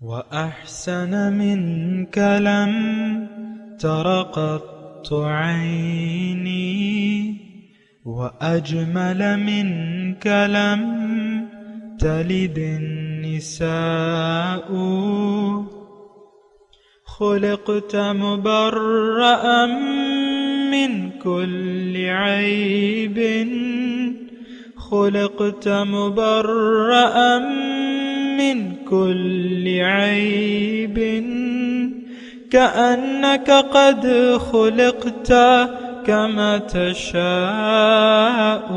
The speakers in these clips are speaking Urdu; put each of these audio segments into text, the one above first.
وأحسن منك لم تر قط عيني وأجمل منك لم تلد النساء خلقت مبرأ من كل عيب خلقت مبرأ من كل عيب كأنك قد خلقت كما تشاء.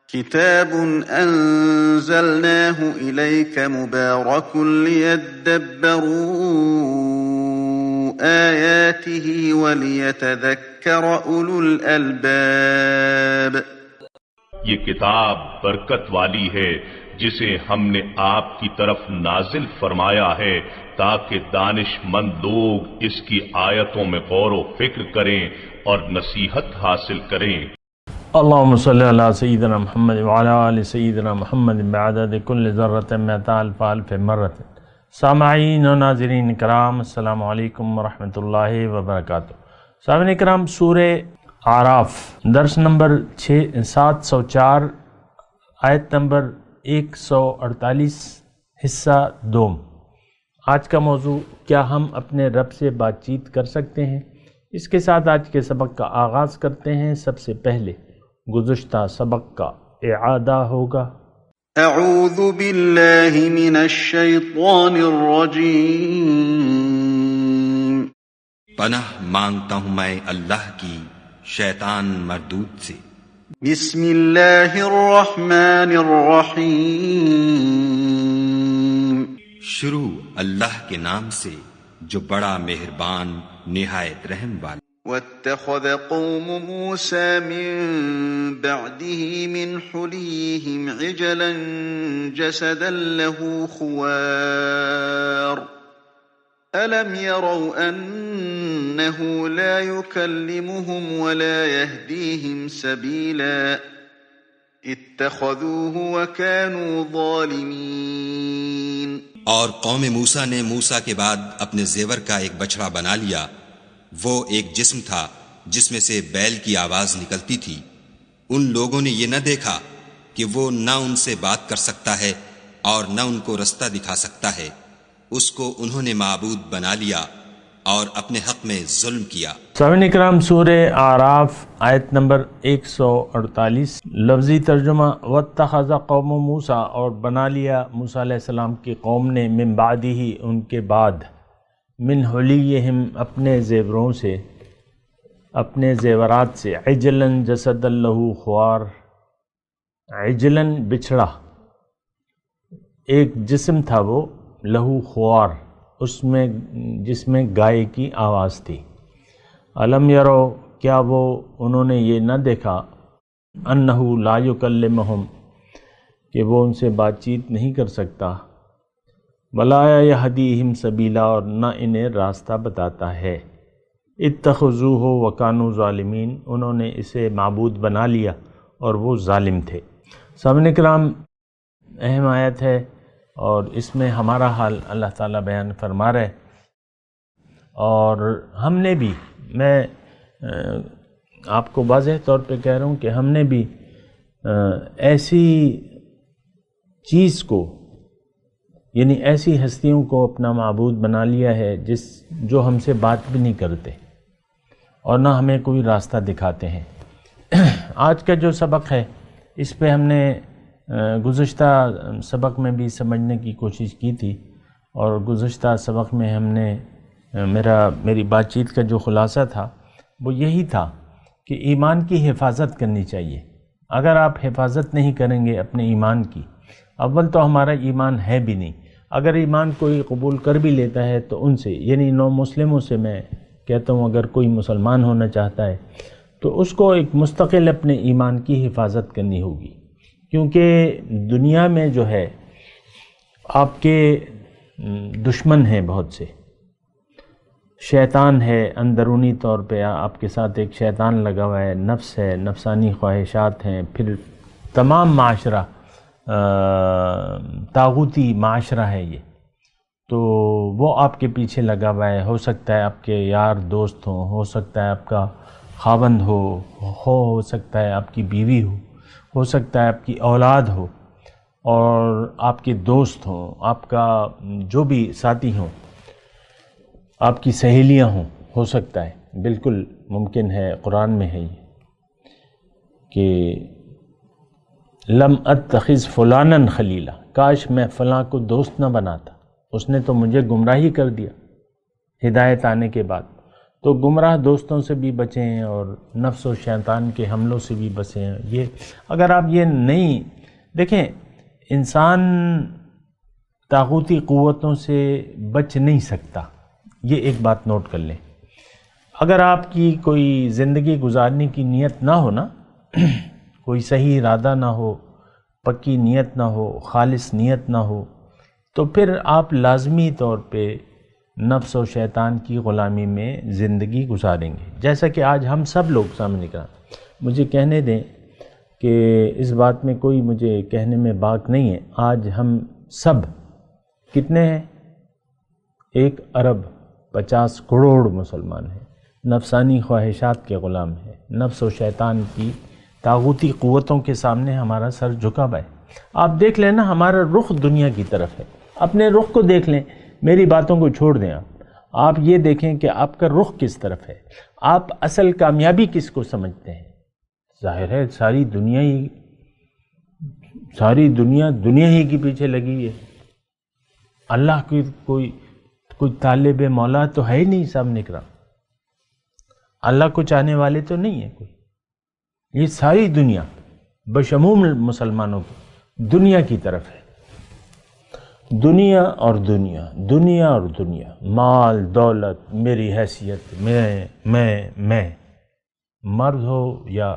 كتاب أنزلناه إليك مبارك ليدبروا آياته وليتذكر أولو الألباب. یہ کتاب برکت والی ہے جسے ہم نے آپ کی طرف نازل فرمایا ہے تاکہ دانش مند لوگ اس کی آیتوں میں غور و فکر کریں اور نصیحت حاصل کریں. اللہم صلی علی سیدنا محمد وعلی آل سیدنا محمد بعدد کل ذرۃ مئۃ الف الف مرۃ. سامعین و ناظرین کرام، السلام علیکم ورحمۃ اللہ وبرکاتہ. سامعین کرام، سورہ اعراف درس نمبر 704 آیت نمبر 148 حصہ دوم. آج کا موضوع، کیا ہم اپنے رب سے بات چیت کر سکتے ہیں؟ اس کے ساتھ آج کے سبق کا آغاز کرتے ہیں. سب سے پہلے گزشتہ سبق کا اعادہ ہوگا. اعوذ باللہ من الشیطان الرجیم. پناہ مانگتا ہوں میں اللہ کی شیطان مردود سے. بسم اللہ الرحمن الرحیم. شروع اللہ کے نام سے جو بڑا مہربان نہایت رحم والا. واتخذ قوم موسى من بعده من حليهم عجلا جسدا له خوار ألم يروا أنه لا يكلمهم ولا يهديهم سبيلا اتخذوه وكانوا ظالمين. اور قوم موسیٰ نے موسیٰ کے بعد اپنے زیور کا ایک بچڑا بنا لیا. وہ ایک جسم تھا جس میں سے بیل کی آواز نکلتی تھی. ان لوگوں نے یہ نہ دیکھا کہ وہ نہ ان سے بات کر سکتا ہے اور نہ ان کو رستہ دکھا سکتا ہے. اس کو انہوں نے معبود بنا لیا اور اپنے حق میں ظلم کیا. سامعین کرام، سورہ اعراف آیت نمبر 148 لفظی ترجمہ. واتخذ قوم موسیٰ، اور بنا لیا موسیٰ علیہ السلام کی قوم نے، من بعدہ، ان کے بعد، من حلیہم، اپنے زیوروں سے، اپنے زیورات سے، عجلاً جسد لہ خوار، عجلاً بچھڑا، ایک جسم تھا وہ، لہو خوار، اس میں جس میں گائے کی آواز تھی. الم یرو، کیا وہ انہوں نے یہ نہ دیکھا، انہ لا یکلمہم، کہ وہ ان سے بات چیت نہیں کر سکتا، ولا یہدیہم سبیلا، اور نہ انہیں راستہ بتاتا ہے. اتخذوہ وکانوا ظالمین، انہوں نے اسے معبود بنا لیا اور وہ ظالم تھے. سامعین کرام، اہم آیت ہے اور اس میں ہمارا حال اللہ تعالیٰ بیان فرما رہے. اور ہم نے بھی، میں آپ کو واضح طور پہ کہہ رہا ہوں کہ ہم نے بھی ایسی چیز کو، یعنی ایسی ہستیوں کو اپنا معبود بنا لیا ہے جو ہم سے بات بھی نہیں کرتے اور نہ ہمیں کوئی راستہ دکھاتے ہیں. آج کا جو سبق ہے اس پہ ہم نے گزشتہ سبق میں بھی سمجھنے کی کوشش کی تھی، اور گزشتہ سبق میں ہم نے میری بات چیت کا جو خلاصہ تھا وہ یہی تھا کہ ایمان کی حفاظت کرنی چاہیے. اگر آپ حفاظت نہیں کریں گے اپنے ایمان کی، اول تو ہمارا ایمان ہے بھی نہیں. اگر ایمان کوئی قبول کر بھی لیتا ہے تو ان سے، یعنی نو مسلموں سے میں کہتا ہوں، اگر کوئی مسلمان ہونا چاہتا ہے تو اس کو ایک مستقل اپنے ایمان کی حفاظت کرنی ہوگی. کیونکہ دنیا میں جو ہے آپ کے دشمن ہیں بہت سے، شیطان ہے، اندرونی طور پہ آپ کے ساتھ ایک شیطان لگا ہوا ہے، نفس ہے، نفسانی خواہشات ہیں، پھر تمام معاشرہ طاغوتی معاشرہ ہے یہ، تو وہ آپ کے پیچھے لگا ہوا ہے. ہو سکتا ہے آپ کے یار دوست ہوں، ہو سکتا ہے آپ کا خاوند ہو سکتا ہے آپ کی بیوی ہو سکتا ہے آپ کی اولاد ہو، اور آپ کے دوست ہوں، آپ کا جو بھی ساتھی ہوں، آپ کی سہیلیاں ہو سکتا ہے. بالکل ممکن ہے، قرآن میں ہے یہ کہ لم اتخذ فلانا خلیلا، کاش میں فلاں کو دوست نہ بناتا، اس نے تو مجھے گمراہی کر دیا ہدایت آنے کے بعد. تو گمراہ دوستوں سے بھی بچیں اور نفس و شیطان کے حملوں سے بھی بچیں. یہ اگر آپ یہ نہیں دیکھیں، انسان طاغوتی قوتوں سے بچ نہیں سکتا، یہ ایک بات نوٹ کر لیں. اگر آپ کی کوئی زندگی گزارنے کی نیت نہ ہو نا، کوئی صحیح ارادہ نہ ہو، پکی نیت نہ ہو، خالص نیت نہ ہو، تو پھر آپ لازمی طور پہ نفس و شیطان کی غلامی میں زندگی گزاریں گے. جیسا کہ آج ہم سب لوگ سامنے کا، مجھے کہنے دیں کہ اس بات میں کوئی مجھے کہنے میں باک نہیں ہے، آج ہم سب کتنے ہیں؟ 1 ارب 50 کروڑ مسلمان ہیں، نفسانی خواہشات کے غلام ہیں. نفس و شیطان کی طاغوتی قوتوں کے سامنے ہمارا سر جھکا ہوا ہے. آپ دیکھ لیں نا، ہمارا رخ دنیا کی طرف ہے. اپنے رخ کو دیکھ لیں، میری باتوں کو چھوڑ دیں. آپ یہ دیکھیں کہ آپ کا رخ کس طرف ہے. آپ اصل کامیابی کس کو سمجھتے ہیں؟ ظاہر ہے ساری دنیا ہی کے پیچھے لگی ہے. اللہ کی کوئی طالب مولا تو ہے ہی نہیں سامنے کرا، اللہ کو چاہنے والے تو نہیں ہے کوئی. یہ ساری دنیا بشمول مسلمانوں کی دنیا کی طرف ہے. دنیا اور دنیا، مال دولت، میری حیثیت، میں مرد ہو یا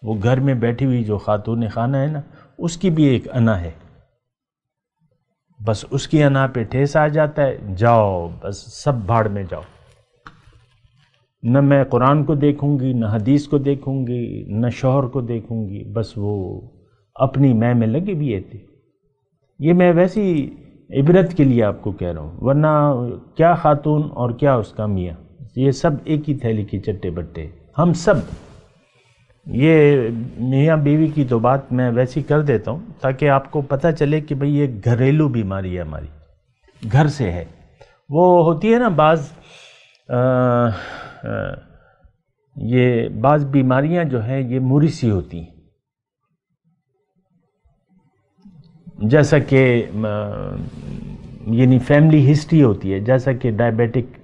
وہ گھر میں بیٹھی ہوئی جو خاتون خانہ ہے نا، اس کی بھی ایک انا ہے. بس اس کی انا پہ ٹھیس آ جاتا ہے، جاؤ بس سب بھاڑ میں جاؤ. نہ میں قرآن کو دیکھوں گی، نہ حدیث کو دیکھوں گی، نہ شوہر کو دیکھوں گی، بس وہ اپنی میں لگی ہوئی تھی. یہ میں ویسی عبرت کے لیے آپ کو کہہ رہا ہوں، ورنہ کیا خاتون اور کیا اس کا میاں، یہ سب ایک ہی تھیلی کی چٹے بٹے. ہم سب، یہ میاں بیوی کی تو بات میں ویسی کر دیتا ہوں تاکہ آپ کو پتہ چلے کہ بھئی یہ گھریلو بیماری ہے، ہماری گھر سے ہے. وہ ہوتی ہے نا بعض بیماریاں جو ہیں یہ موریثی ہوتی ہیں، جیسا کہ یعنی فیملی ہسٹری ہوتی ہے. جیسا کہ ڈائبیٹک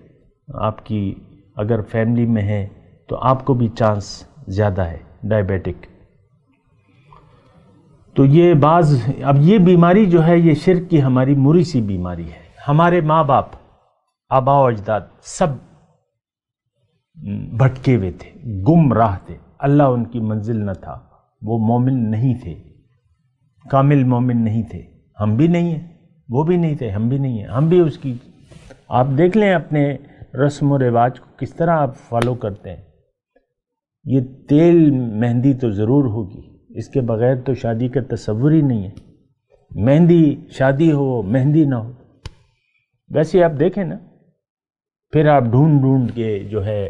آپ کی اگر فیملی میں ہے تو آپ کو بھی چانس زیادہ ہے ڈائبیٹک. تو یہ اب یہ بیماری جو ہے یہ شرک کی ہماری موریثی بیماری ہے. ہمارے ماں باپ، آبا و اجداد سب بھٹکے ہوئے تھے، گمراہ تھے، اللہ ان کی منزل نہ تھا، وہ مومن نہیں تھے، کامل مومن نہیں تھے. ہم بھی نہیں ہیں، وہ بھی نہیں تھے، ہم بھی نہیں ہیں. ہم بھی اس کی، آپ دیکھ لیں اپنے رسم و رواج کو کس طرح آپ فالو کرتے ہیں. یہ تیل مہندی تو ضرور ہوگی، اس کے بغیر تو شادی کا تصور ہی نہیں ہے. مہندی شادی ہو، مہندی نہ ہو. ویسے آپ دیکھیں نا، پھر آپ ڈھونڈ کے جو ہے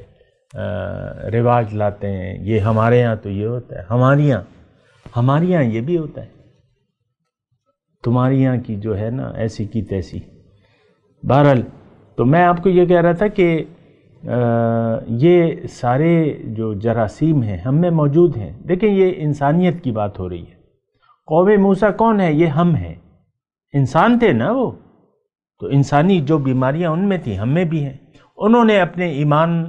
رواج لاتے ہیں. یہ ہمارے ہاں تو یہ ہوتا ہے، ہماری ہاں یہ بھی ہوتا ہے، تمہاری یہاں کی جو ہے نا ایسی کی تیسی. بہرحال تو میں آپ کو یہ کہہ رہا تھا کہ یہ سارے جو جراثیم ہیں ہم میں موجود ہیں. دیکھیں یہ انسانیت کی بات ہو رہی ہے. قوم موسیٰ کون ہے؟ یہ ہم ہیں، انسان تھے نا وہ، تو انسانی جو بیماریاں ان میں تھیں ہم میں بھی ہیں. انہوں نے اپنے ایمان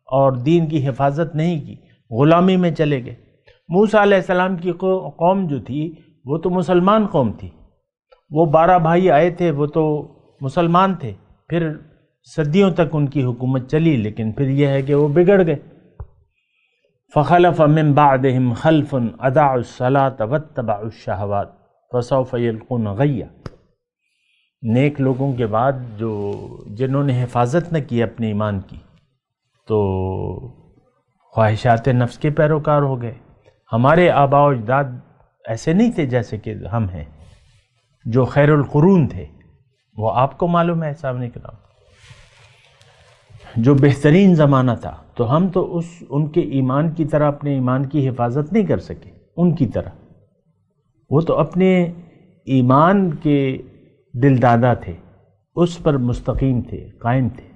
اور دین کی حفاظت نہیں کی، غلامی میں چلے گئے. موسیٰ علیہ السلام کی قوم جو تھی وہ تو مسلمان قوم تھی، وہ 12 بھائی آئے تھے، وہ تو مسلمان تھے. پھر صدیوں تک ان کی حکومت چلی، لیکن پھر یہ ہے کہ وہ بگڑ گئے. فخلف من بعدهم خلف اضاعوا الصلاة واتبعوا الشهوات فسوف يلقون غیا. نیک لوگوں کے بعد جنہوں نے حفاظت نہ کی اپنے ایمان کی، تو خواہشات نفس کے پیروکار ہو گئے. ہمارے آباء و اجداد ایسے نہیں تھے جیسے کہ ہم ہیں. جو خیر القرون تھے، وہ آپ کو معلوم ہے صاحب کرام، جو بہترین زمانہ تھا، تو ہم تو ان کے ایمان کی طرح اپنے ایمان کی حفاظت نہیں کر سکے ان کی طرح. وہ تو اپنے ایمان کے دل دادا تھے، اس پر مستقیم تھے، قائم تھے.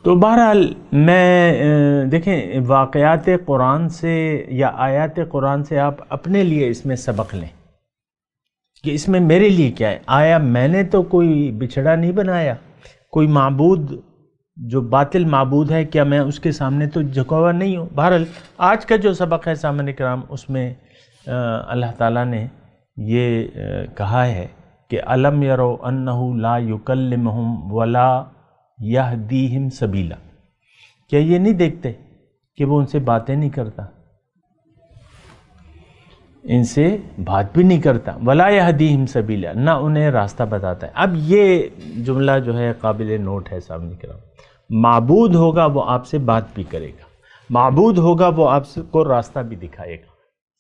تو بہرحال میں دیکھیں واقعات قرآن سے یا آیات قرآن سے آپ اپنے لیے اس میں سبق لیں کہ اس میں میرے لیے کیا ہے. آیا میں نے تو کوئی بچھڑا نہیں بنایا، کوئی معبود جو باطل معبود ہے، کیا میں اس کے سامنے تو جھکا ہوا نہیں ہوں؟ بہرحال آج کا جو سبق ہے سامعین کرام، اس میں اللہ تعالیٰ نے یہ کہا ہے کہ الم یرو انہ لا یکلمہم ولا یہدیہم سبیلا، کیا یہ نہیں دیکھتے کہ وہ ان سے باتیں نہیں کرتا، ان سے بات بھی نہیں کرتا، ولا یہدیہم سبیلا، نہ انہیں راستہ بتاتا ہے. اب یہ جملہ جو ہے قابل نوٹ ہے سامنے کرام. معبود ہوگا وہ آپ سے بات بھی کرے گا، معبود ہوگا وہ آپ کو راستہ بھی دکھائے گا.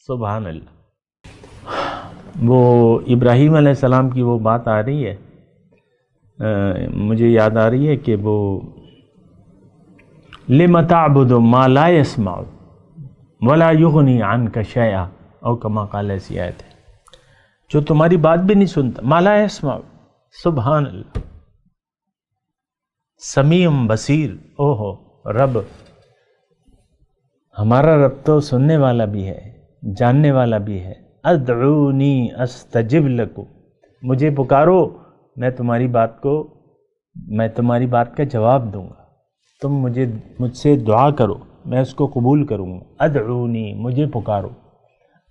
سبحان اللہ. وہ ابراہیم علیہ السلام کی وہ بات آ رہی ہے، مجھے یاد آ رہی ہے کہ وہ لم تعبد ما لا يسمع ولا یغنی عنک شیئا، او کما قال، ایسی آیت ہے جو تمہاری بات بھی نہیں سنتا. ما لا يسمع، سبحان اللہ. سمیع بصیر، او ہو رب، ہمارا رب تو سننے والا بھی ہے، جاننے والا بھی ہے. ادعونی استجب لکم، مجھے پکارو، میں تمہاری بات کا جواب دوں گا. تم مجھ سے دعا کرو، میں اس کو قبول کروں گا. ادعونی، مجھے پکارو،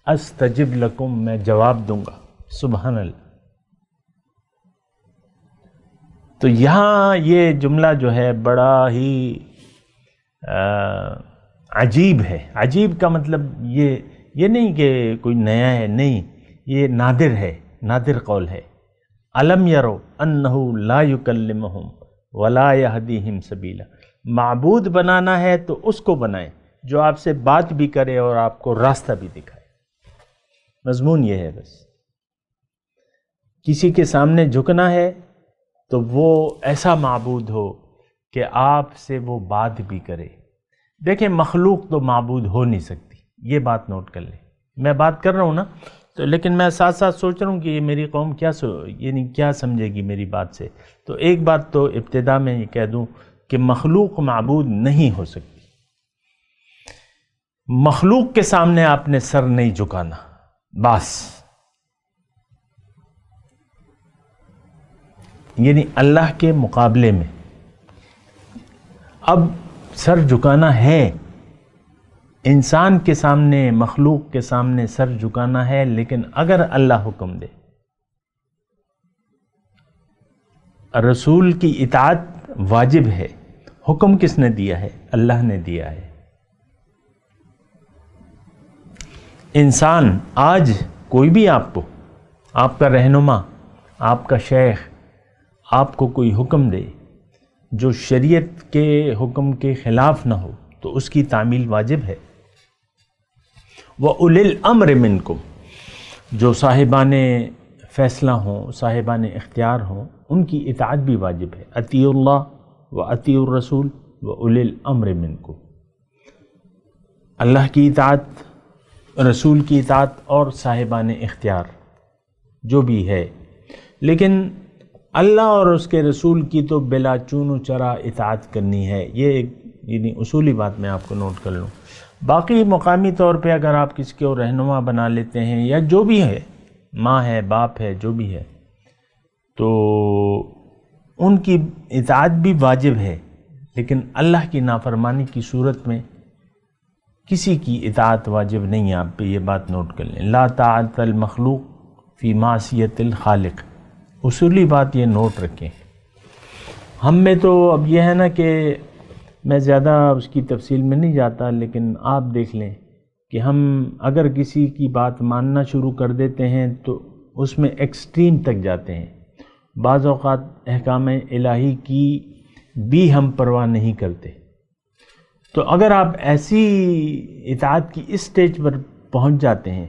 استجب لکم، میں جواب دوں گا. سبحان اللہ. تو یہاں یہ جملہ جو ہے بڑا ہی عجیب ہے. عجیب کا مطلب یہ نہیں کہ کوئی نیا ہے، نہیں، یہ نادر ہے، نادر قول ہے. الم یرو انہ لا یکلمہم ولا یہدیہم سبیلا. معبود بنانا ہے تو اس کو بنائیں جو آپ سے بات بھی کرے اور آپ کو راستہ بھی دکھائے. مضمون یہ ہے. بس کسی کے سامنے جھکنا ہے تو وہ ایسا معبود ہو کہ آپ سے وہ بات بھی کرے. دیکھیں مخلوق تو معبود ہو نہیں سکتی، یہ بات نوٹ کر لیں. میں بات کر رہا ہوں نا، تو لیکن میں ساتھ ساتھ سوچ رہا ہوں کہ یہ میری قوم کیا سمجھے گی میری بات سے. تو ایک بات تو ابتدا میں یہ کہہ دوں کہ مخلوق معبود نہیں ہو سکتی. مخلوق کے سامنے آپ نے سر نہیں جھکانا، بس. یعنی اللہ کے مقابلے میں اب سر جھکانا ہے. انسان کے سامنے، مخلوق کے سامنے سر جھکانا ہے، لیکن اگر اللہ حکم دے. رسول کی اطاعت واجب ہے. حکم کس نے دیا ہے؟ اللہ نے دیا ہے. انسان آج کوئی بھی آپ کو، آپ کا رہنما، آپ کا شیخ آپ کو کوئی حکم دے جو شریعت کے حکم کے خلاف نہ ہو تو اس کی تعمیل واجب ہے. وَأُولِي الْأَمْرِ مِنْكُمْ، جو صاحبان فیصلہ ہوں، صاحبان اختیار ہوں، ان کی اطاعت بھی واجب ہے. اطیعوا اللہ و اطیعوا الرسول وَأُولِي الْأَمْرِ مِنْكُمْ. اللہ کی اطاعت، رسول کی اطاعت اور صاحبان اختیار جو بھی ہے. لیکن اللہ اور اس کے رسول کی تو بلا چون و چرا اطاعت کرنی ہے. یہ ایک یعنی اصولی بات میں آپ کو نوٹ کر لوں. باقی مقامی طور پہ اگر آپ کسی کو رہنما بنا لیتے ہیں یا جو بھی ہے، ماں ہے، باپ ہے، جو بھی ہے، تو ان کی اطاعت بھی واجب ہے. لیکن اللہ کی نافرمانی کی صورت میں کسی کی اطاعت واجب نہیں ہے. آپ پہ یہ بات نوٹ کر لیں. لا طاعت المخلوق فی معصیت الخالق. اصولی بات یہ نوٹ رکھیں. ہم میں تو اب یہ ہے نا کہ میں زیادہ اس کی تفصیل میں نہیں جاتا، لیکن آپ دیکھ لیں کہ ہم اگر کسی کی بات ماننا شروع کر دیتے ہیں تو اس میں ایکسٹریم تک جاتے ہیں. بعض اوقات احکام الہی کی بھی ہم پرواہ نہیں کرتے. تو اگر آپ ایسی اطاعت کی اس سٹیج پر پہنچ جاتے ہیں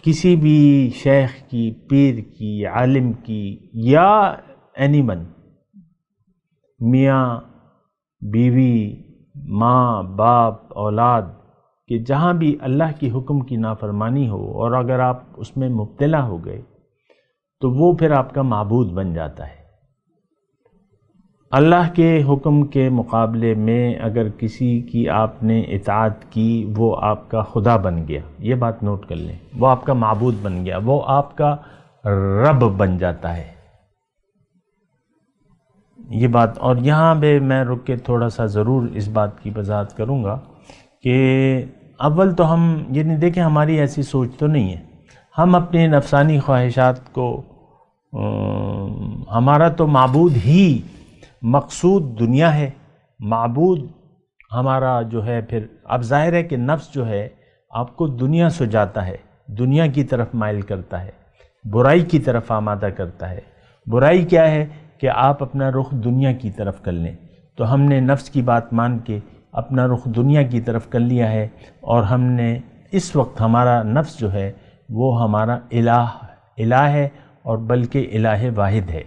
کسی بھی شیخ کی، پیر کی، عالم کی، یا اینی ون، میاں بیوی، ماں باپ، اولاد، کہ جہاں بھی اللہ کی حکم کی نافرمانی ہو اور اگر آپ اس میں مبتلا ہو گئے تو وہ پھر آپ کا معبود بن جاتا ہے۔ اللہ کے حکم کے مقابلے میں اگر کسی کی آپ نے اطاعت کی وہ آپ کا خدا بن گیا، یہ بات نوٹ کر لیں، وہ آپ کا معبود بن گیا، وہ آپ کا رب بن جاتا ہے، یہ بات۔ اور یہاں پہ میں رک کے تھوڑا سا ضرور اس بات کی وضاحت کروں گا کہ اول تو ہم یعنی دیکھیں ہماری ایسی سوچ تو نہیں ہے، ہم اپنی نفسانی خواہشات کو ہمارا تو معبود ہی مقصود دنیا ہے، معبود ہمارا جو ہے پھر اب ظاہر ہے کہ نفس جو ہے آپ کو دنیا سجاتا ہے، دنیا کی طرف مائل کرتا ہے، برائی کی طرف آمادہ کرتا ہے۔ برائی کیا ہے کہ آپ اپنا رخ دنیا کی طرف کر لیں، تو ہم نے نفس کی بات مان کے اپنا رخ دنیا کی طرف کر لیا ہے، اور ہم نے اس وقت ہمارا نفس جو ہے وہ ہمارا الہ ہے، اور بلکہ الہ واحد ہے۔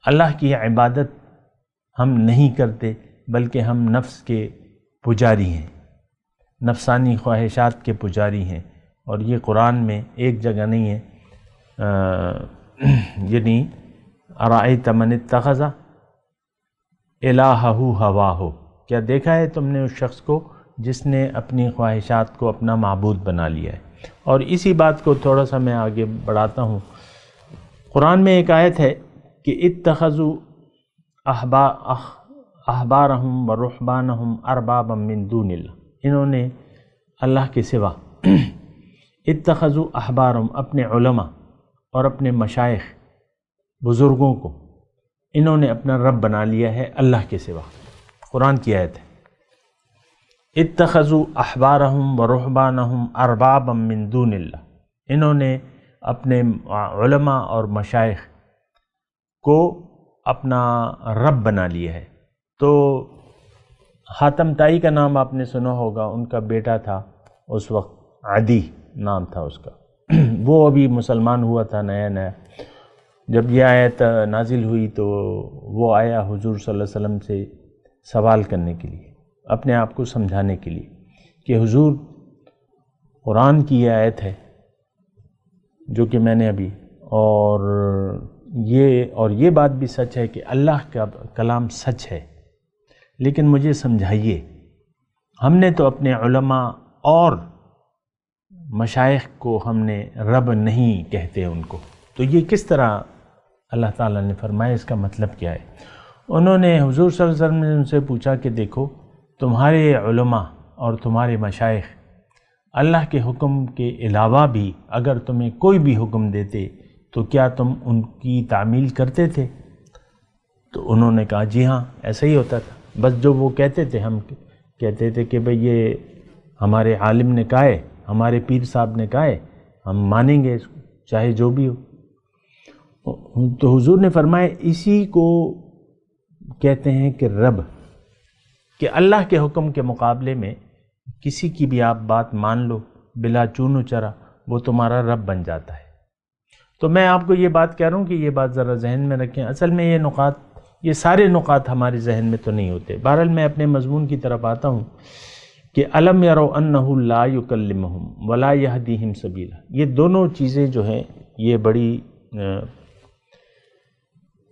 اللہ کی عبادت ہم نہیں کرتے بلکہ ہم نفس کے پجاری ہیں، نفسانی خواہشات کے پجاری ہیں، اور یہ قرآن میں ایک جگہ نہیں ہے، یعنی ارأیت من اتخذ الہہ ہواہ، کیا دیکھا ہے تم نے اس شخص کو جس نے اپنی خواہشات کو اپنا معبود بنا لیا ہے۔ اور اسی بات کو تھوڑا سا میں آگے بڑھاتا ہوں، قرآن میں ایک آیت ہے کہ اتخذوا احبارہم ورہبانہم اربابا من دون اللہ، انہوں نے اللہ کے سوا اتخذوا احبارہم، اپنے علماء اور اپنے مشائخ بزرگوں کو انہوں نے اپنا رب بنا لیا ہے اللہ کے سوا۔ قرآن کی آیت ہے اتخذوا احبارہم ورہبانہم اربابا من دون اللہ، انہوں نے اپنے علماء اور مشائخ کو اپنا رب بنا لیا ہے۔ تو حاتم طائی کا نام آپ نے سنا ہوگا، ان کا بیٹا تھا اس وقت، عدی نام تھا اس کا، وہ ابھی مسلمان ہوا تھا نیا نیا، جب یہ آیت نازل ہوئی تو وہ آیا حضور صلی اللہ علیہ وسلم سے سوال کرنے کے لیے، اپنے آپ کو سمجھانے کے لیے کہ حضور قرآن کی یہ آیت ہے جو کہ میں نے ابھی، اور یہ بات بھی سچ ہے کہ اللہ کا کلام سچ ہے، لیکن مجھے سمجھائیے، ہم نے تو اپنے علماء اور مشائخ کو ہم نے رب نہیں کہتے ان کو، تو یہ کس طرح اللہ تعالیٰ نے فرمایا، اس کا مطلب کیا ہے؟ انہوں نے حضور صلی اللہ علیہ وسلم نے ان سے پوچھا کہ دیکھو تمہارے علماء اور تمہارے مشائخ اللہ کے حکم کے علاوہ بھی اگر تمہیں کوئی بھی حکم دیتے تو کیا تم ان کی تعمیل کرتے تھے؟ تو انہوں نے کہا جی ہاں، ایسا ہی ہوتا تھا، بس جو وہ کہتے تھے ہم کہتے تھے کہ بھئی یہ ہمارے عالم نے کہا ہے، ہمارے پیر صاحب نے کہا ہے، ہم مانیں گے اس کو چاہے جو بھی ہو۔ تو حضور نے فرمایا اسی کو کہتے ہیں کہ رب، کہ اللہ کے حکم کے مقابلے میں کسی کی بھی آپ بات مان لو بلا چون و چرا، وہ تمہارا رب بن جاتا ہے۔ تو میں آپ کو یہ بات کہہ رہا ہوں کہ یہ بات ذرا ذہن میں رکھیں، اصل میں یہ سارے نقاط ہمارے ذہن میں تو نہیں ہوتے۔ بہرحال میں اپنے مضمون کی طرف آتا ہوں کہ الم یروا انہ لا یکلمہم ولا یہدیہم سبیلا، یہ دونوں چیزیں جو ہیں یہ بڑی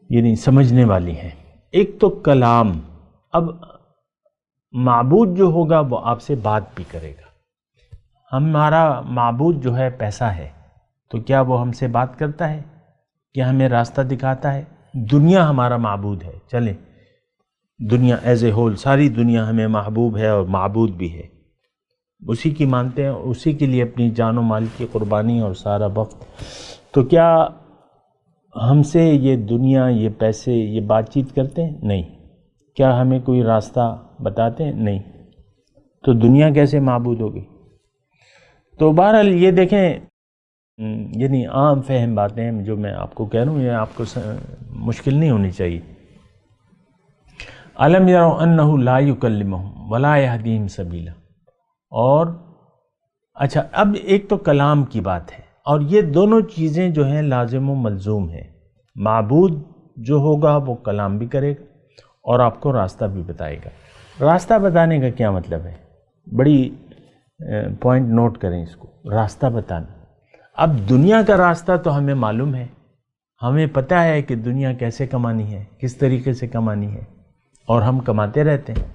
یعنی سمجھنے والی ہیں۔ ایک تو کلام، اب معبود جو ہوگا وہ آپ سے بات بھی کرے گا۔ ہمارا معبود جو ہے پیسہ ہے، تو کیا وہ ہم سے بات کرتا ہے؟ کیا ہمیں راستہ دکھاتا ہے؟ دنیا ہمارا معبود ہے، چلیں دنیا ایز اے ہول، ساری دنیا ہمیں محبوب ہے اور معبود بھی ہے، اسی کی مانتے ہیں، اسی کے لیے اپنی جان و مال کی قربانی اور سارا وقت۔ تو کیا ہم سے یہ دنیا، یہ پیسے، یہ بات چیت کرتے ہیں؟ نہیں۔ کیا ہمیں کوئی راستہ بتاتے ہیں؟ نہیں۔ تو دنیا کیسے معبود ہوگی؟ تو بہرحال یہ دیکھیں، یعنی عام فہم باتیں ہیں جو میں آپ کو کہہ رہا ہوں، یہ آپ کو مشکل نہیں ہونی چاہیے۔ الم یروا انہ لا یکلمہم ولا یہدیہم سبیلا، اور اچھا، اب ایک تو کلام کی بات ہے، اور یہ دونوں چیزیں جو ہیں لازم و ملزوم ہیں۔ معبود جو ہوگا وہ کلام بھی کرے گا اور آپ کو راستہ بھی بتائے گا۔ راستہ بتانے کا کیا مطلب ہے؟ بڑی پوائنٹ نوٹ کریں اس کو، راستہ بتانا۔ اب دنیا کا راستہ تو ہمیں معلوم ہے، ہمیں پتہ ہے کہ دنیا کیسے کمانی ہے، کس طریقے سے کمانی ہے، اور ہم کماتے رہتے ہیں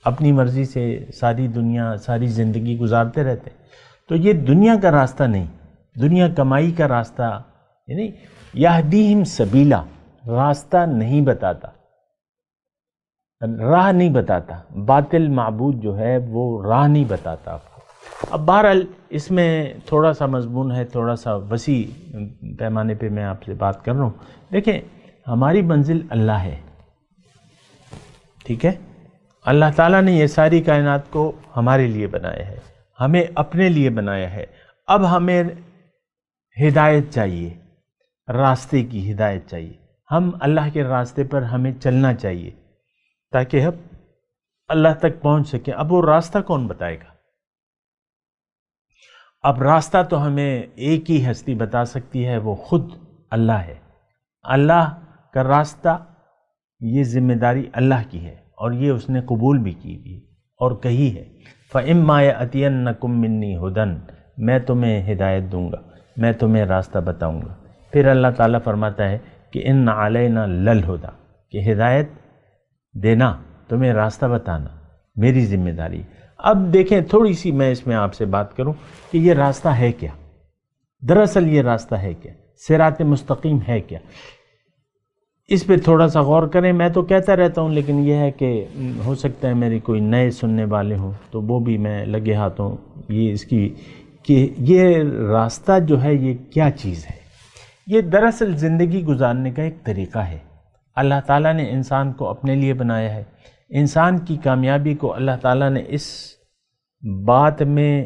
اپنی مرضی سے، ساری دنیا ساری زندگی گزارتے رہتے ہیں۔ تو یہ دنیا کا راستہ نہیں، دنیا کمائی کا راستہ یعنی یہدیہم سبیلا، راستہ نہیں بتاتا، راہ نہیں بتاتا۔ باطل معبود جو ہے وہ راہ نہیں بتاتا آپ کو۔ اب بہرحال اس میں تھوڑا سا مضمون ہے، تھوڑا سا وسیع پیمانے پہ میں آپ سے بات کر رہا ہوں۔ دیکھیں، ہماری منزل اللہ ہے، ٹھیک ہے؟ اللہ تعالیٰ نے یہ ساری کائنات کو ہمارے لیے بنایا ہے، ہمیں اپنے لیے بنایا ہے۔ اب ہمیں ہدایت چاہیے، راستے کی ہدایت چاہیے، ہم اللہ کے راستے پر ہمیں چلنا چاہیے تاکہ ہم اللہ تک پہنچ سکیں۔ اب وہ راستہ کون بتائے گا؟ اب راستہ تو ہمیں ایک ہی ہستی بتا سکتی ہے، وہ خود اللہ ہے۔ اللہ کا راستہ، یہ ذمہ داری اللہ کی ہے، اور یہ اس نے قبول بھی کی بھی اور کہی ہے، فَإِمَّا يَأْتِيَنَّكُم مِّنِّي هُدًى، میں تمہیں ہدایت دوں گا، میں تمہیں راستہ بتاؤں گا۔ پھر اللہ تعالیٰ فرماتا ہے کہ اِنَّ عَلَيْنَا لَلْهُدَى، کہ ہدایت دینا، تمہیں راستہ بتانا میری ذمہ داری۔ اب دیکھیں، تھوڑی سی میں اس میں آپ سے بات کروں کہ یہ راستہ ہے کیا، دراصل یہ راستہ ہے کیا، صراط مستقیم ہے کیا، اس پہ تھوڑا سا غور کریں۔ میں تو کہتا رہتا ہوں، لیکن یہ ہے کہ ہو سکتا ہے میری کوئی نئے سننے والے ہوں تو وہ بھی میں لگے ہاتھوں یہ اس کی کہ یہ راستہ جو ہے یہ کیا چیز ہے۔ یہ دراصل زندگی گزارنے کا ایک طریقہ ہے۔ اللہ تعالیٰ نے انسان کو اپنے لیے بنایا ہے۔ انسان کی کامیابی کو اللہ تعالیٰ نے اس بات میں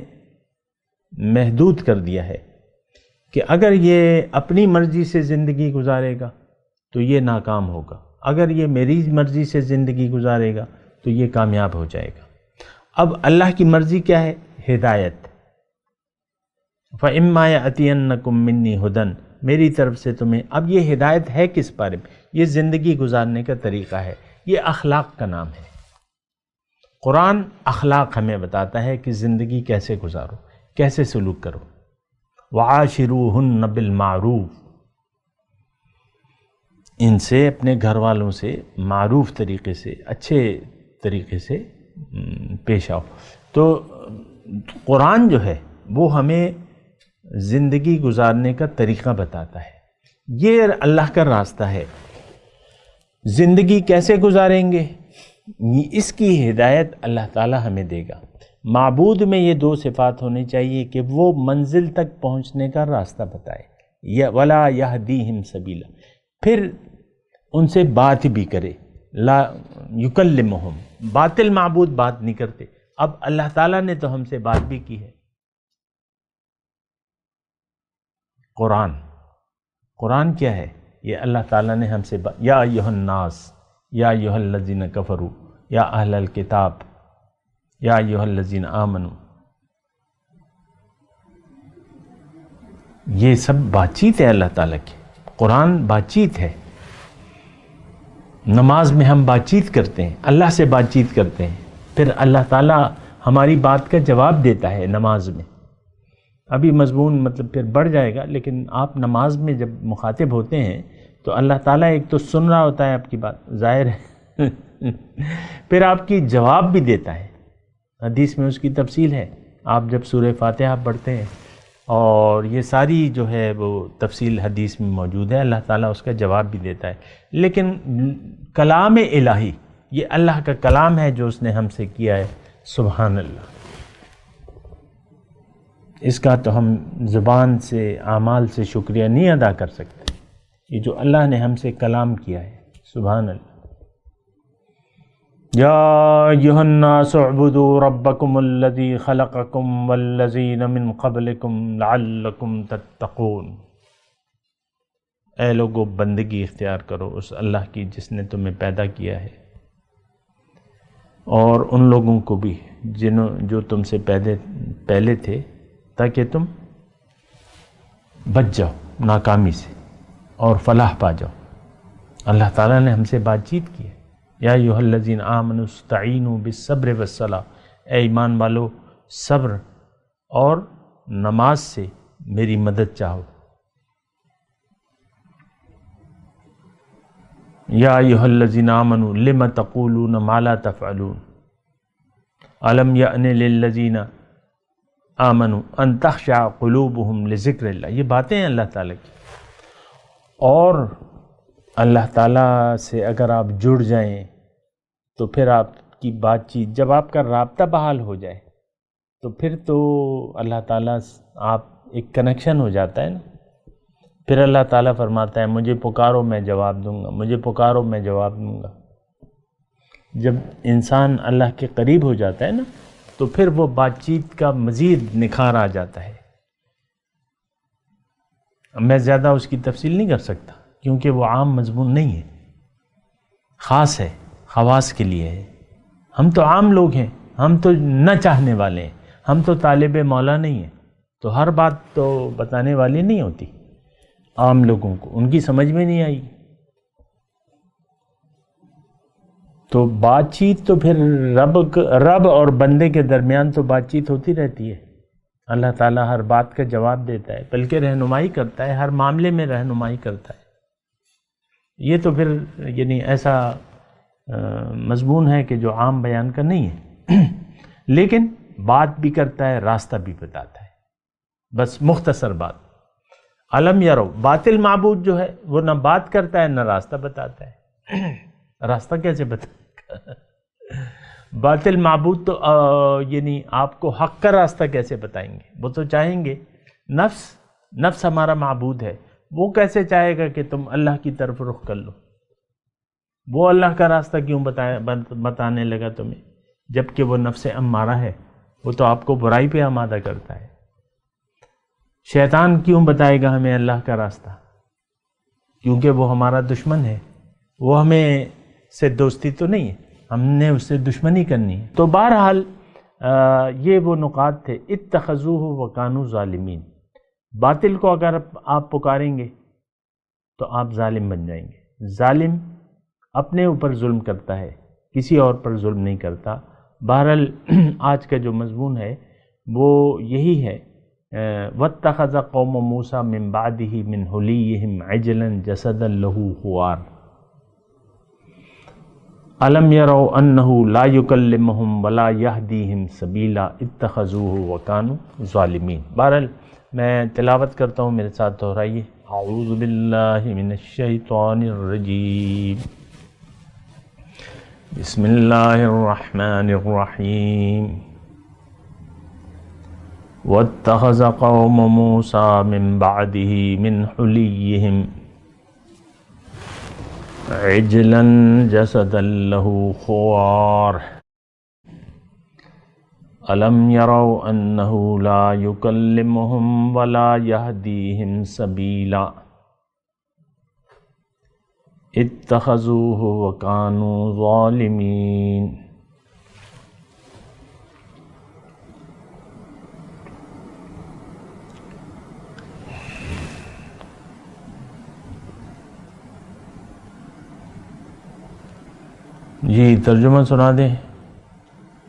محدود کر دیا ہے کہ اگر یہ اپنی مرضی سے زندگی گزارے گا تو یہ ناکام ہوگا، اگر یہ میری مرضی سے زندگی گزارے گا تو یہ کامیاب ہو جائے گا۔ اب اللہ کی مرضی کیا ہے؟ ہدایت۔ فَإِمَّا يَأْتِيَنَّكُم مِّنِّي هُدًى، میری طرف سے تمہیں۔ اب یہ ہدایت ہے کس بارے میں؟ یہ زندگی گزارنے کا طریقہ ہے، یہ اخلاق کا نام ہے۔ قرآن اخلاق ہمیں بتاتا ہے کہ زندگی کیسے گزارو، کیسے سلوک کرو۔ وَعَاشِرُوهُنَّ بِالْمَعْرُوفِ، ان سے، اپنے گھر والوں سے معروف طریقے سے، اچھے طریقے سے پیش آؤ۔ تو قرآن جو ہے وہ ہمیں زندگی گزارنے کا طریقہ بتاتا ہے، یہ اللہ کا راستہ ہے۔ زندگی کیسے گزاریں گے، اس کی ہدایت اللہ تعالیٰ ہمیں دے گا۔ معبود میں یہ دو صفات ہونی چاہیے کہ وہ منزل تک پہنچنے کا راستہ بتائے، وَلَا يَهْدِيهِمْ سَبِيلًا، پھر ان سے بات بھی کرے، لا يُكَلِّمُهُمْ، باطل معبود بات نہیں کرتے۔ اب اللہ تعالیٰ نے تو ہم سے بات بھی کی ہے۔ قرآن کیا ہے؟ یہ اللہ تعالیٰ نے ہم سے یا ایھا الناس، یا ایھا الذین کفروا، یا اہل الکتاب، یا ایھا الذین آمنوا، یہ سب بات چیت ہے اللہ تعالیٰ کی۔ قرآن بات چیت ہے۔ نماز میں ہم بات چیت کرتے ہیں، اللہ سے بات چیت کرتے ہیں، پھر اللہ تعالیٰ ہماری بات کا جواب دیتا ہے نماز میں۔ ابھی مضمون مطلب پھر بڑھ جائے گا، لیکن آپ نماز میں جب مخاطب ہوتے ہیں تو اللہ تعالیٰ ایک تو سن رہا ہوتا ہے آپ کی بات، ظاہر ہے، پھر آپ کی جواب بھی دیتا ہے۔ حدیث میں اس کی تفصیل ہے، آپ جب سورہ فاتحہ پڑھتے ہیں اور یہ ساری جو ہے وہ تفصیل حدیث میں موجود ہے، اللہ تعالیٰ اس کا جواب بھی دیتا ہے۔ لیکن کلام الہی، یہ اللہ کا کلام ہے جو اس نے ہم سے کیا ہے، سبحان اللہ، اس کا تو ہم زبان سے، اعمال سے شکریہ نہیں ادا کر سکتے، یہ جو اللہ نے ہم سے کلام کیا ہے، سبحان اللہ۔ یا ایھا الناس اعبدوا ربکم الذی خلقکم والذین من قبلکم لعلکم تتقون، اے لوگو بندگی اختیار کرو اس اللہ کی جس نے تمہیں پیدا کیا ہے، اور ان لوگوں کو بھی جو تم سے پہلے تھے، تاکہ تم بچ جاؤ ناکامی سے اور فلاح پا جاؤ۔ اللہ تعالیٰ نے ہم سے بات چیت کی ہے، یا ایھا الذین آمنوا استعینوا بالصبر والصلاۃ، اے ایمان والو صبر اور نماز سے میری مدد چاہو۔ یا ایھا الذین آمنوا لم تقولون ما لا تفعلون الم یأن للذین آمنوا ان تخشع قلوبہم لذکر اللہ۔ یہ باتیں ہیں اللہ تعالیٰ کی، اور اللہ تعالیٰ سے اگر آپ جڑ جائیں تو پھر آپ کی بات چیت، جب آپ کا رابطہ بحال ہو جائے تو پھر تو اللہ تعالیٰ آپ ایک کنیکشن ہو جاتا ہے نا، پھر اللہ تعالیٰ فرماتا ہے مجھے پکارو میں جواب دوں گا، مجھے پکارو میں جواب دوں گا۔ جب انسان اللہ کے قریب ہو جاتا ہے نا تو پھر وہ بات چیت کا مزید نکھار آ جاتا ہے۔ میں زیادہ اس کی تفصیل نہیں کر سکتا کیونکہ وہ عام مضمون نہیں ہے، خاص ہے، خواص کے لیے ہے۔ ہم تو عام لوگ ہیں، ہم تو نہ چاہنے والے ہیں، ہم تو طالب مولا نہیں ہیں، تو ہر بات تو بتانے والی نہیں ہوتی عام لوگوں کو، ان کی سمجھ میں نہیں آئی۔ تو بات چیت تو پھر رب اور بندے کے درمیان تو بات چیت ہوتی رہتی ہے۔ اللہ تعالیٰ ہر بات کا جواب دیتا ہے، بلکہ رہنمائی کرتا ہے، ہر معاملے میں رہنمائی کرتا ہے۔ یہ تو پھر یعنی ایسا مضمون ہے کہ جو عام بیان کا نہیں ہے، لیکن بات بھی کرتا ہے، راستہ بھی بتاتا ہے۔ بس مختصر بات، علم یرو، باطل معبود جو ہے وہ نہ بات کرتا ہے نہ راستہ بتاتا ہے۔ راستہ کیسے بتائے گا؟ باطل معبود تو یعنی آپ کو حق کا راستہ کیسے بتائیں گے؟ وہ تو چاہیں گے، نفس ہمارا معبود ہے، وہ کیسے چاہے گا کہ تم اللہ کی طرف رخ کر لو؟ وہ اللہ کا راستہ کیوں بتانے لگا تمہیں، جبکہ وہ نفس امارہ ہے، وہ تو آپ کو برائی پہ آمادہ کرتا ہے۔ شیطان کیوں بتائے گا ہمیں اللہ کا راستہ؟ کیونکہ وہ ہمارا دشمن ہے، وہ ہمیں سے دوستی تو نہیں ہے، ہم نے اس سے دشمنی کرنی ہے۔ تو بہرحال یہ وہ نکات تھے۔ اتخذوہ وکانوا ظالمین، باطل کو اگر آپ پکاریں گے تو آپ ظالم بن جائیں گے۔ ظالم اپنے اوپر ظلم کرتا ہے، کسی اور پر ظلم نہیں کرتا۔ بہرحال آج کا جو مضمون ہے وہ یہی ہے، وَاتَّخَذَ قَوْمُ مُوسَىٰ مِن بَعْدِهِ مِنْ حُلِيِّهِمْ عِجْلًا جَسَدًا لَهُ خُوَارٌ أَلَمْ يَرَوْا أَنَّهُ لَا يُكَلِّمُهُمْ وَلَا يَهْدِيهِمْ سَبِيلًا اتَّخَذُوهُ وَكَانُوا ظَالِمِينَ۔ بہرحال میں تلاوت کرتا ہوں، میرے ساتھ دہرائیے۔ اعوذ باللہ من الشیطان الرجیم، بسم اللہ الرحمن الرحیم۔ واتخذ قوم موسیٰ من بعدہ من حلیہم عجلا جسدا لہ خوار الم یروا انہ لا یکلمہم ولا یہدیہم سبیلا اتخذوہ وکانوا ظالمین۔ جی ترجمہ سنا دیں۔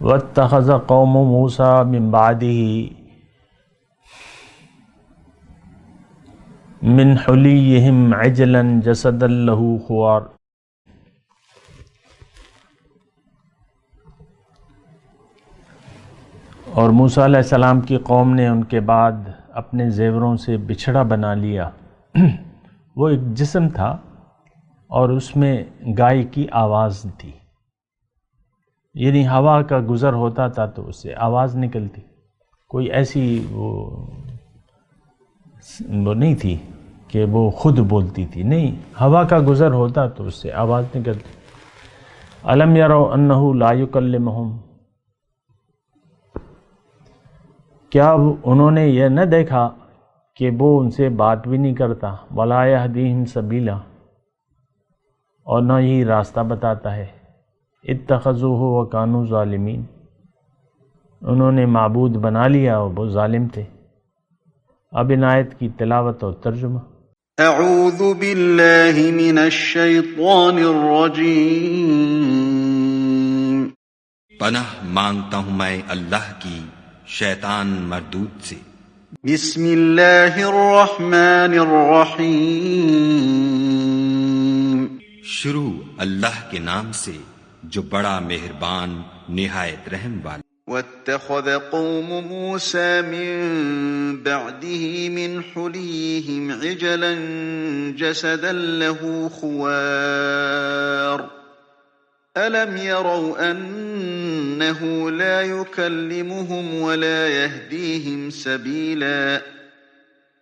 واتخذ قوم موسیٰ من بعدہ من حلیہم عجلا جسدا لہ خوار۔ اور موسیٰ علیہ السلام کی قوم نے ان کے بعد اپنے زیوروں سے بچھڑا بنا لیا۔ وہ ایک جسم تھا اور اس میں گائے کی آواز تھی، یعنی ہوا کا گزر ہوتا تھا تو اس سے آواز نکلتی، کوئی ایسی وہ نہیں تھی کہ وہ خود بولتی تھی، نہیں، ہوا کا گزر ہوتا تو اس سے آواز نکلتی۔ الم یروا انہ لا یکلمہم، کیا انہوں نے یہ نہ دیکھا کہ وہ ان سے بات بھی نہیں کرتا، ولا یہدیہم سبیلا، اور نہ ہی راستہ بتاتا ہے۔ اتخذوہ وکانوا ظالمین، انہوں نے معبود بنا لیا اور وہ ظالم تھے۔ اب ان آیت کی تلاوت اور ترجمہ۔ اعوذ باللہ من الشیطان الرجیم، پناہ مانگتا ہوں میں اللہ کی شیطان مردود سے۔ بسم اللہ الرحمن الرحیم، شروع اللہ کے نام سے جو بڑا مہربان نہایت رحم والا۔ واتخذ قوم موسى من بعده من حليهم عجلا جسدا له خوار ألم يروا أنه لا يكلمهم ولا يهديهم سبيلا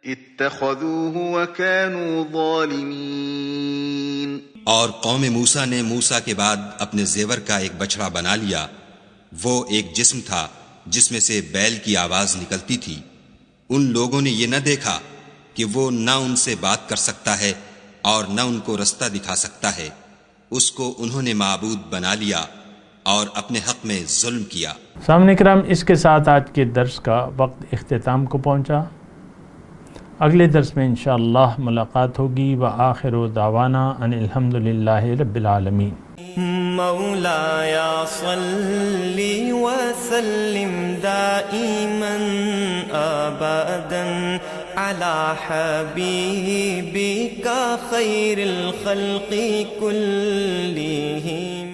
اتخذوه وكانوا ظالمين۔ اور قوم موسیٰ نے موسیٰ کے بعد اپنے زیور کا ایک بچڑا بنا لیا، وہ ایک جسم تھا جس میں سے بیل کی آواز نکلتی تھی۔ ان لوگوں نے یہ نہ دیکھا کہ وہ نہ ان سے بات کر سکتا ہے اور نہ ان کو رستہ دکھا سکتا ہے، اس کو انہوں نے معبود بنا لیا اور اپنے حق میں ظلم کیا۔ سامعین کرام، اس کے ساتھ آج کے درس کا وقت اختتام کو پہنچا۔ اگلے درس میں انشاءاللہ ملاقات ہوگی۔ وآخر دعوانا ان الحمدللہ رب العالمین۔ مولایا صلی وسلم دائما ابدا علی حبیبک خیر الخلق کلہم۔